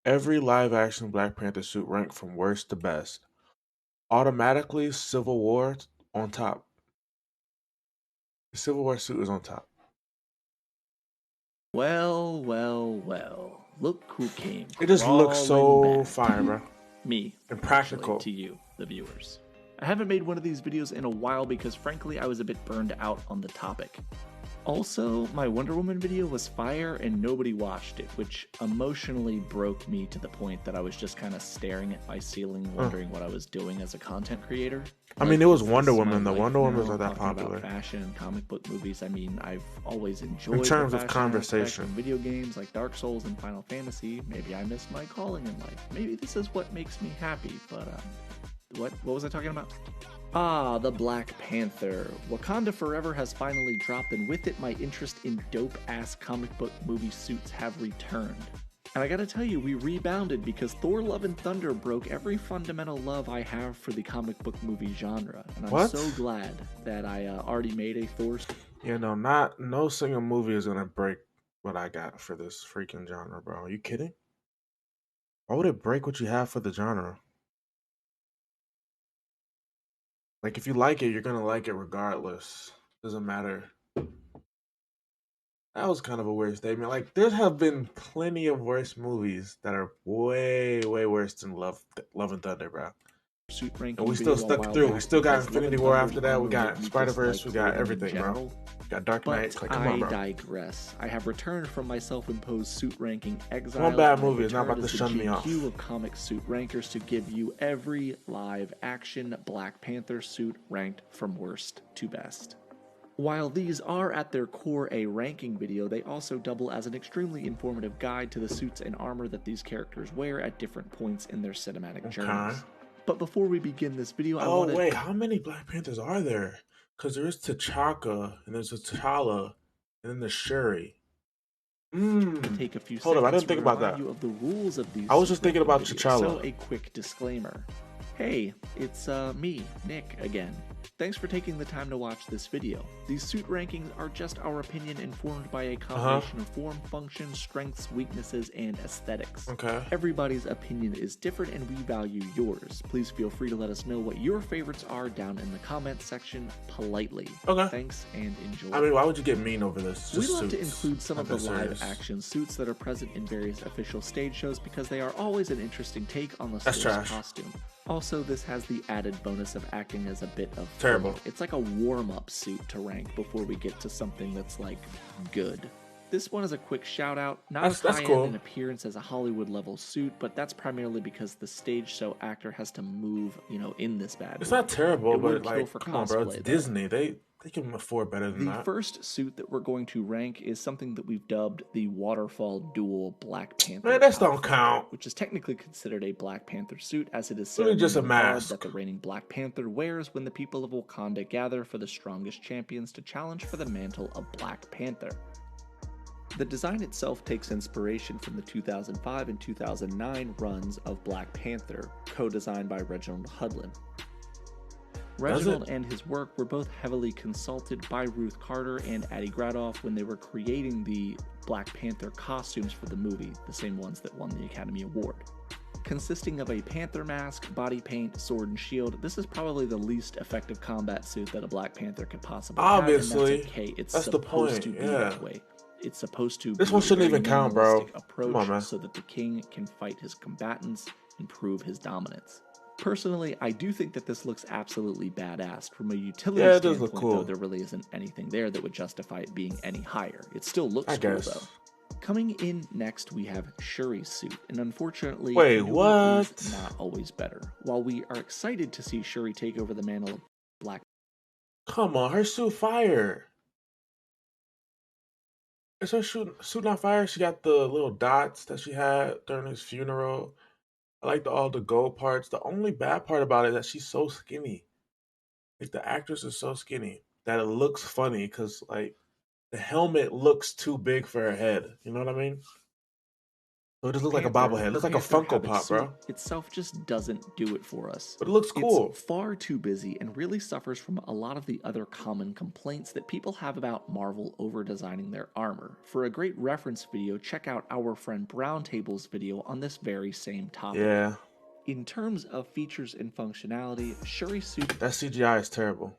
Every live action Black Panther suit ranked from worst to best. Automatically, Civil War on top. The Civil War suit is on top. Well, well, well. Look who came It just looks crawling so back. fire, bro. Me, And actually, practical. to you, the viewers. I haven't made one of these videos in a while because frankly I was a bit burned out on the topic. Also, my Wonder Woman video was fire and nobody watched it, which emotionally broke me to the point that I was just kind of staring at my ceiling, wondering what I was doing as a content creator. I mean, Like, it was is Wonder this my Woman. The life Wonder Woman's now, not that talking popular. about fashion and comic book movies? I mean, I've always In enjoyed the terms of fashion aspect conversation. in video games like Dark Souls and Final Fantasy. Maybe I missed my calling in life. Maybe this is what makes me happy, but what was I talking about? Ah, the Black Panther. Wakanda Forever has finally dropped, and with it, my interest in dope-ass comic book movie suits have returned. And I gotta tell you, we rebounded because Thor Love and Thunder broke every fundamental love I have for the comic book movie genre. And I'm What? so glad that I already made a Thor. Yeah, no single movie is gonna break what I got for this freaking genre, bro. Are you kidding? Why would it break what you have for the genre? Like, if you like it, you're gonna like it regardless. Doesn't matter. That was kind of a weird statement. Like, there have been plenty of worse movies that are way, way worse than Love and Thunder, bro. Suit ranking And we still video a stuck while through. We back still got because Love Infinity and War Thunder's after that. We armor made got me Spider dislike Verse. We got clothing in everything, bro. general. We got Dark Knight. But Like, come on, I bro. digress. I have returned from my self-imposed suit ranking exile. One bad and I've movie is not returned about to as the shun me off. GQ of comic suit rankers to give you every live-action Black Panther suit ranked from worst to best. While these are at their core a ranking video, they also double as an extremely informative guide to the suits and armor that these characters wear at different points in their cinematic journeys. But before we begin this video, I want to Wait, how many Black Panthers are there? Because there is T'Chaka, and there's a T'Challa, and then there's Shuri. take a few Hold up, I seconds didn't to think about remind that. you of the rules of these I was suit just thinking ranking about videos. So T'Challa. a quick disclaimer. Hey, it's me, Nick, again. Thanks for taking the time to watch this video. These suit rankings are just our opinion informed by a combination of form, function, strengths, weaknesses, and aesthetics. Okay. Everybody's opinion is different and we value yours. Please feel free to let us know what your favorites are down in the comments section politely. Okay. Thanks and enjoy. I mean, why would you get mean over this? We Just love to suits. include some of the Nothing serious. live action suits that are present in various official stage shows because they are always an interesting take on the That's source trash. costume. Also, this has the added bonus of acting as a bit of Terrible. filler. It's like a warm-up suit to rank before we get to something that's like good. This one is a quick shout out, not as That's high cool. end in appearance as a Hollywood level suit, but that's primarily because the stage show actor has to move, in this bad. It's not terrible, It would but kill like, for come on, bro. cosplay, It's though. Disney. They can afford better than The that. first suit that we're going to rank is something that we've dubbed the Waterfall Duel Black Panther Man, that don't outfit, count. which is technically considered a Black Panther suit as it is Really just a ceremonial garb mask. that the reigning Black Panther wears when the people of Wakanda gather for the strongest champions to challenge for the mantle of Black Panther. The design itself takes inspiration from the 2005 and 2009 runs of Black Panther, co-designed by Reginald Hudlin. Reginald and his work were both heavily consulted by Ruth Carter and Addie Gradoff when they were creating the Black Panther costumes for the movie, the same ones that won the Academy Award. Consisting of a panther mask, body paint, sword, and shield, this is probably the least effective combat suit that a Black Panther could possibly Obviously, have, and that's okay. It's that's the supposed point, to be yeah. that way. It's supposed to This be one a shouldn't very even count, bro. minimalistic approach Come on, man. so that the king can fight his combatants and prove his dominance. Personally, I do think that this looks absolutely badass. From a utility Yeah, it does standpoint, look cool. though, there really isn't anything there that would justify it being any higher. It still looks I cool, guess. though. Coming in next, we have Shuri's suit, and unfortunately, Wait, newer what? is not always better. While we are excited to see Shuri take over the mantle of Black Come on, her suit fire. Is her suit not fire? She got the little dots that she had during his funeral. I like all the gold parts. The only bad part about it is that she's so skinny. Like, the actress is so skinny that it looks funny because, like, the helmet looks too big for her head. You know what I mean? So it just looks like a Panther, bobblehead. It her looks like a Panther Funko habit Pop, suit bro. itself just doesn't do it for us. But it looks It's cool. far too busy and really suffers from a lot of the other common complaints that people have about Marvel over-designing their armor. For a great reference video, check out our friend Brown Table's video on this very same topic. Yeah. In terms of features and functionality, Shuri's suit That CGI is terrible.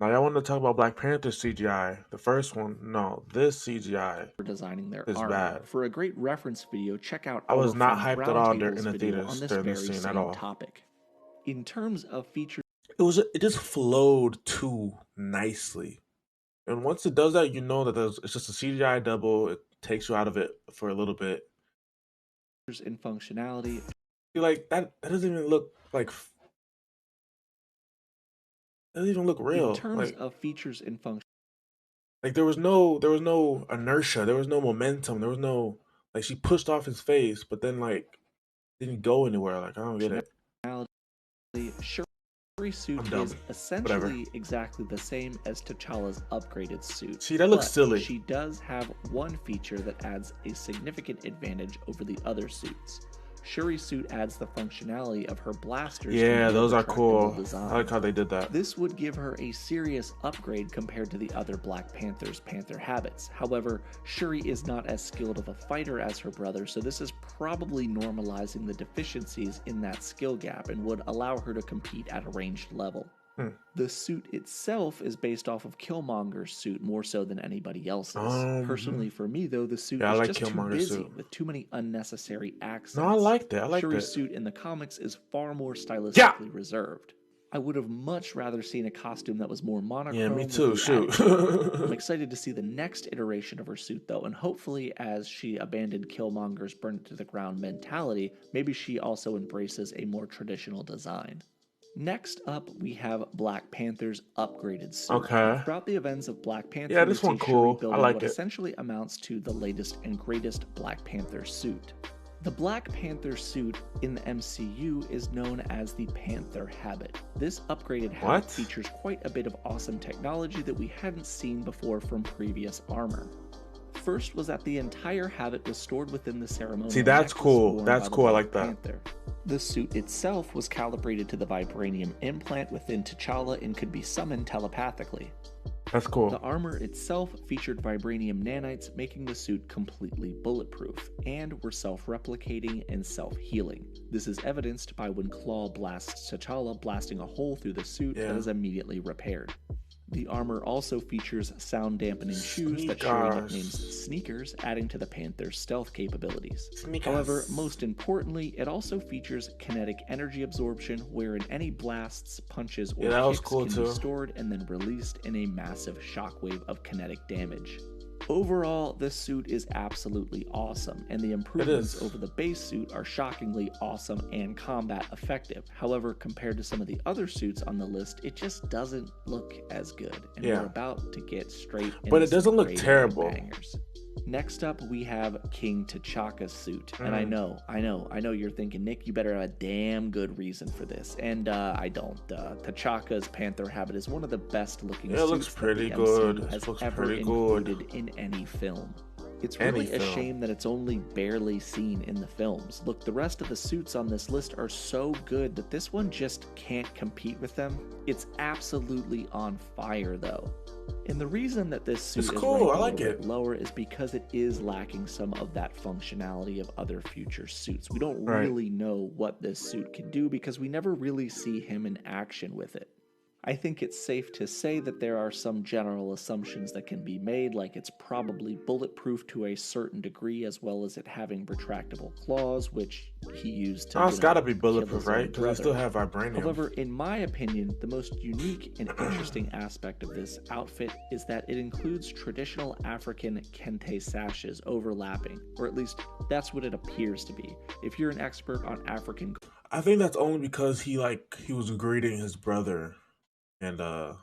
Now, y'all want to talk about Black Panther CGI? The first one? No, this CGI for designing their is armor. bad. For a great reference video, check out I our was not friend hyped at Brown all Table's in the video theaters on this during very this scene at same all. topic. In terms of features, It just flowed too nicely. And once it does that, you know that it's just a CGI double. It takes you out of it for a little bit. and functionality, You're like, that doesn't even look like, doesn't even look in real. terms of features and function. Like there was no inertia, there was no momentum, there was no, like, she pushed off his face, but then like didn't go anywhere. Like, I don't get it. Shuri's suit I'm dumb. is essentially exactly the same as T'Challa's upgraded suit. See, that looks but silly. She does have one feature that adds a significant advantage over the other suits. Shuri's suit adds the functionality of her blasters. Yeah, those are cool. Design. I like how they did that. This would give her a serious upgrade compared to the other Black Panther's Panther habits. However, Shuri is not as skilled of a fighter as her brother, so this is probably normalizing the deficiencies in that skill gap and would allow her to compete at a ranged level. The suit itself is based off of Killmonger's suit more so than anybody else's. Personally, for me though, the suit is just too busy with too many unnecessary accents. No, I liked it. Shuri's suit in the comics is far more stylistically reserved. I would have much rather seen a costume that was more monochrome. Yeah, me too. Shoot. I'm excited to see the next iteration of her suit though, and hopefully as she abandoned Killmonger's burn it to the ground mentality, maybe she also embraces a more traditional design. Next up, we have Black Panther's upgraded suit. Okay. Throughout the events of Black Panther, yeah, this one cool. Shuri I like what it. essentially amounts to the latest and greatest Black Panther suit. The Black Panther suit in the MCU is known as the Panther habit. This upgraded habit features quite a bit of awesome technology that we hadn't seen before from previous armor. First was that the entire habit was stored within the ceremonial. See, that's cool. That's cool. I like that. Panther. The suit itself was calibrated to the vibranium implant within T'Challa and could be summoned telepathically. That's cool. The armor itself featured vibranium nanites, making the suit completely bulletproof, and were self-replicating and self-healing. This is evidenced by when Claw blasts T'Challa, blasting a hole through the suit that is immediately repaired. The armor also features sound-dampening shoes that Shuri nicknames Sneakers, adding to the Panther's stealth capabilities. However, most importantly, it also features kinetic energy absorption, wherein any blasts, punches, or kicks can be stored and then released in a massive shockwave of kinetic damage. Overall, this suit is absolutely awesome, and the improvements over the base suit are shockingly awesome and combat effective. However, compared to some of the other suits on the list, it just doesn't look as good, and we're about to get straight into but it doesn't look terrible. Bangers. Next up, we have King T'Chaka's suit, and I know you're thinking, Nick, you better have a damn good reason for this, and I don't. T'Chaka's Panther habit is one of the best looking suits it looks pretty that the good. MCU has it looks ever pretty included good in any film. It's really a shame that it's only barely seen in the films. Look, the rest of the suits on this list are so good that this one just can't compete with them. It's absolutely on fire though. And the reason that this suit is ranked a little bit lower is because it is lacking some of that functionality of other future suits. We don't really know what this suit can do because we never really see him in action with it. I think it's safe to say that there are some general assumptions that can be made, like it's probably bulletproof to a certain degree, as well as it having retractable claws, which he used to. It's gotta be bulletproof, right? Because they still have vibranium. However, in my opinion, the most unique and interesting aspect of this outfit is that it includes traditional African kente sashes overlapping, or at least that's what it appears to be. If you're an expert on African, I think that's only because he was greeting his brother. And I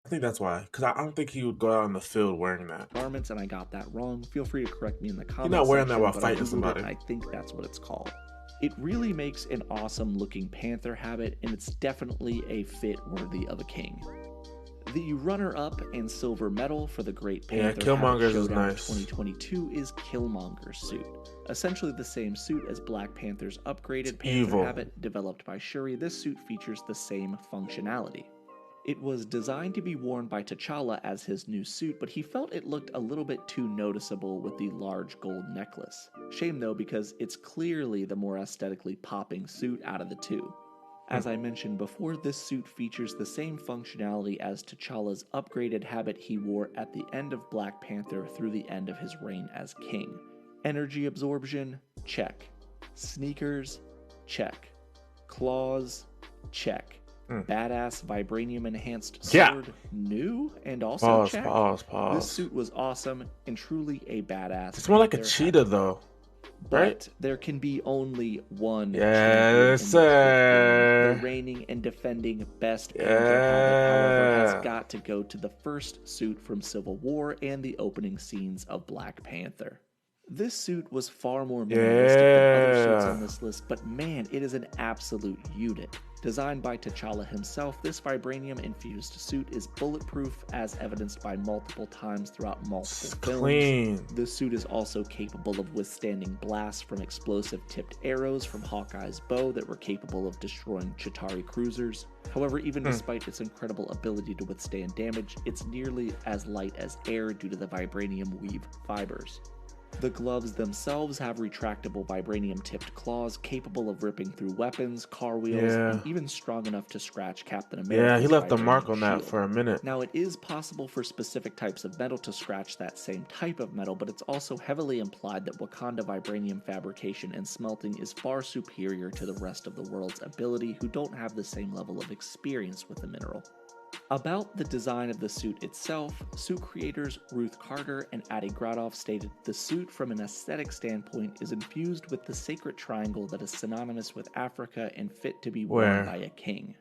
think that's why, because I don't think he would go out in the field wearing that. Garments, and I got that wrong. Feel free to correct me in the comments. You're not wearing that while fighting somebody. I think that's what it's called. It really makes an awesome looking Panther habit, and it's definitely a fit worthy of a king. The runner-up and silver medal for the Great Panther Killmonger's Habit is Showdown nice. 2022 is Killmonger's suit. Essentially the same suit as Black Panther's It's upgraded Panther evil. habit developed by Shuri, this suit features the same functionality. It was designed to be worn by T'Challa as his new suit, but he felt it looked a little bit too noticeable with the large gold necklace. Shame though, because it's clearly the more aesthetically popping suit out of the two. As I mentioned before, this suit features the same functionality as T'Challa's upgraded habit he wore at the end of Black Panther through the end of his reign as king. Energy absorption? Check. Sneakers? Check. Claws? Check. Badass vibranium enhanced Yeah. sword? New and also Pause, check. pause. This suit was awesome and truly a badass. It's more like a Panther cheetah, habit. though. But Right? there can be only one champion Yes, in the clip game. sir. The reigning and defending best Panther habit, however, has Yeah. got to go to the first suit from Civil War and the opening scenes of Black Panther. This suit was far more minimalistic than other suits Yeah. on this list, but man, it is an absolute unit. Designed by T'Challa himself, this vibranium-infused suit is bulletproof, as evidenced by multiple times throughout multiple It's films. clean. This suit is also capable of withstanding blasts from explosive-tipped arrows from Hawkeye's bow that were capable of destroying Chitauri cruisers. However, even despite its incredible ability to withstand damage, it's nearly as light as air due to the vibranium weave fibers. The gloves themselves have retractable vibranium-tipped claws capable of ripping through weapons, car wheels, Yeah. and even strong enough to scratch Captain America's Yeah, he left a mark vibranium on that shield. for a minute. Now, it is possible for specific types of metal to scratch that same type of metal, but it's also heavily implied that Wakanda vibranium fabrication and smelting is far superior to the rest of the world's ability, who don't have the same level of experience with the mineral. About the design of the suit itself, suit creators Ruth Carter and Adi Gradoff stated the suit from an aesthetic standpoint is infused with the sacred triangle that is synonymous with Africa and fit to be worn by a king.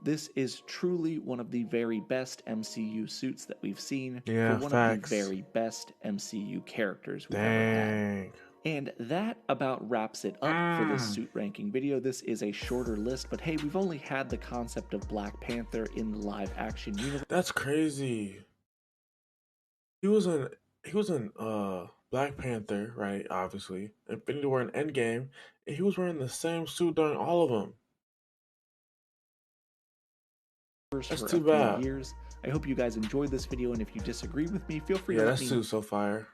This is truly one of the very best MCU suits that we've seen Yeah, for one facts. of the very best MCU characters we've ever had. Dang. And that about wraps it up for this suit ranking video. This is a shorter list, but hey, we've only had the concept of Black Panther in the live action universe. That's crazy. He was in Black Panther, right? Obviously. Infinity War and Endgame, and he was wearing the same suit during all of them. That's For too a few bad. years. I hope you guys enjoyed this video, and if you disagree with me, feel free Yeah, to that let me know. suit's so fire.